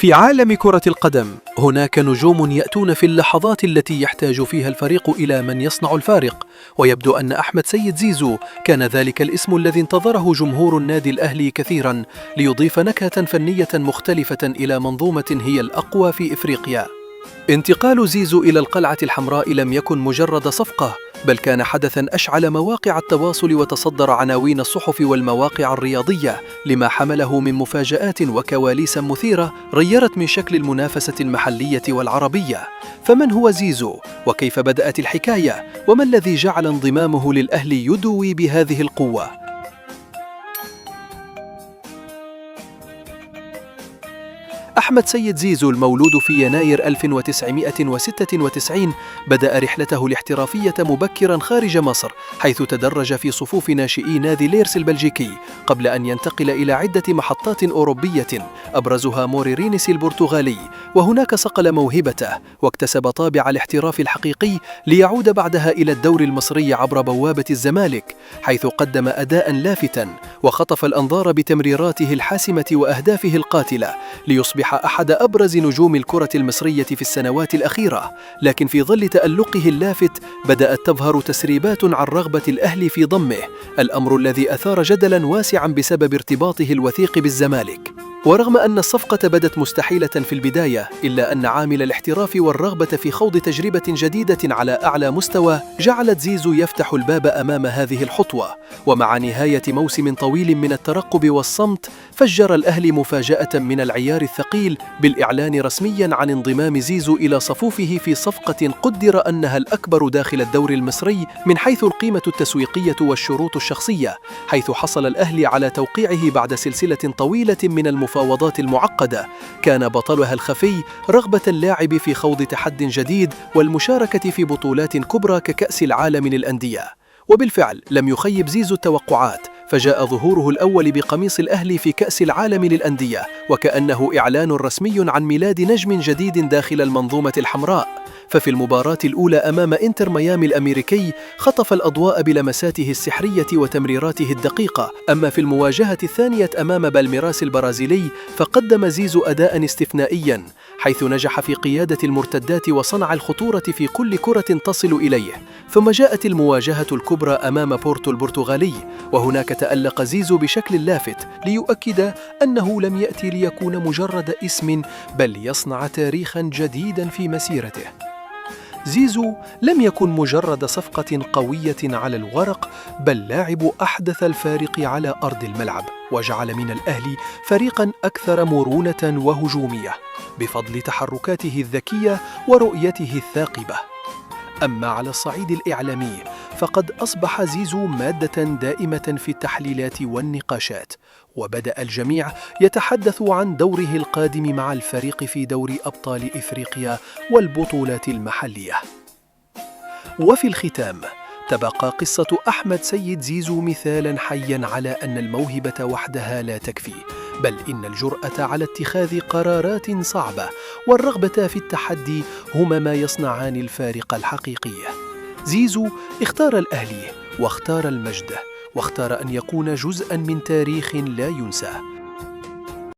في عالم كرة القدم هناك نجوم يأتون في اللحظات التي يحتاج فيها الفريق إلى من يصنع الفارق، ويبدو أن أحمد سيد زيزو كان ذلك الاسم الذي انتظره جمهور النادي الأهلي كثيرا ليضيف نكهة فنية مختلفة إلى منظومة هي الأقوى في إفريقيا. انتقال زيزو إلى القلعة الحمراء لم يكن مجرد صفقة، بل كان حدثاً أشعل مواقع التواصل وتصدر عناوين الصحف والمواقع الرياضية لما حمله من مفاجآت وكواليس مثيرة غيرت من شكل المنافسة المحلية والعربية. فمن هو زيزو؟ وكيف بدأت الحكاية؟ وما الذي جعل انضمامه للأهلي يدوي بهذه القوة؟ أحمد سيد زيزو المولود في يناير 1996 بدأ رحلته الاحترافية مبكرا خارج مصر، حيث تدرج في صفوف ناشئي نادي ليرس البلجيكي قبل أن ينتقل إلى عدة محطات أوروبية أبرزها موريرينيس البرتغالي، وهناك صقل موهبته واكتسب طابع الاحتراف الحقيقي ليعود بعدها إلى الدوري المصري عبر بوابة الزمالك، حيث قدم أداء لافتا وخطف الأنظار بتمريراته الحاسمة وأهدافه القاتلة ليصبح أحد أبرز نجوم الكرة المصرية في السنوات الأخيرة. لكن في ظل تألقه اللافت بدأت تظهر تسريبات عن رغبة الأهلي في ضمه، الأمر الذي أثار جدلا واسعا بسبب ارتباطه الوثيق بالزمالك. ورغم أن الصفقة بدت مستحيلة في البداية، إلا أن عامل الاحتراف والرغبة في خوض تجربة جديدة على أعلى مستوى جعلت زيزو يفتح الباب أمام هذه الخطوة. ومع نهاية موسم طويل من الترقب والصمت، فجر الأهلي مفاجأة من العيار الثقيل بالإعلان رسميا عن انضمام زيزو إلى صفوفه في صفقة قدر أنها الأكبر داخل الدوري المصري من حيث القيمة التسويقية والشروط الشخصية، حيث حصل الأهلي على توقيعه بعد سلسلة طويلة من المفاوضات المعقدة كان بطلها الخفي رغبة اللاعب في خوض تحد جديد والمشاركة في بطولات كبرى ككأس العالم للأندية. وبالفعل لم يخيب زيزو التوقعات، فجاء ظهوره الأول بقميص الأهلي في كأس العالم للأندية، وكأنه إعلان رسمي عن ميلاد نجم جديد داخل المنظومة الحمراء. ففي المباراة الأولى أمام إنتر ميامي الأمريكي خطف الأضواء بلمساته السحرية وتمريراته الدقيقة، أما في المواجهة الثانية أمام بالميراس البرازيلي فقدم زيزو أداء استثنائيا، حيث نجح في قيادة المرتدات وصنع الخطورة في كل كرة تصل إليه. ثم جاءت المواجهة الكبرى أمام بورتو البرتغالي، وهناك تألق زيزو بشكل لافت ليؤكد أنه لم يأتي ليكون مجرد اسم، بل يصنع تاريخا جديدا في مسيرته. زيزو لم يكن مجرد صفقة قوية على الورق، بل لاعب أحدث الفارق على أرض الملعب، وجعل من الأهلي فريقا أكثر مرونة وهجومية بفضل تحركاته الذكية ورؤيته الثاقبة. أما على الصعيد الإعلامي فقد أصبح زيزو مادة دائمة في التحليلات والنقاشات، وبدأ الجميع يتحدث عن دوره القادم مع الفريق في دوري أبطال إفريقيا والبطولات المحلية. وفي الختام تبقى قصة أحمد سيد زيزو مثالا حيا على أن الموهبة وحدها لا تكفي، بل إن الجرأة على اتخاذ قرارات صعبة والرغبة في التحدي هما ما يصنعان الفارق الحقيقي. زيزو اختار الأهلي واختار المجد، واختار أن يكون جزءا من تاريخ لا ينسى.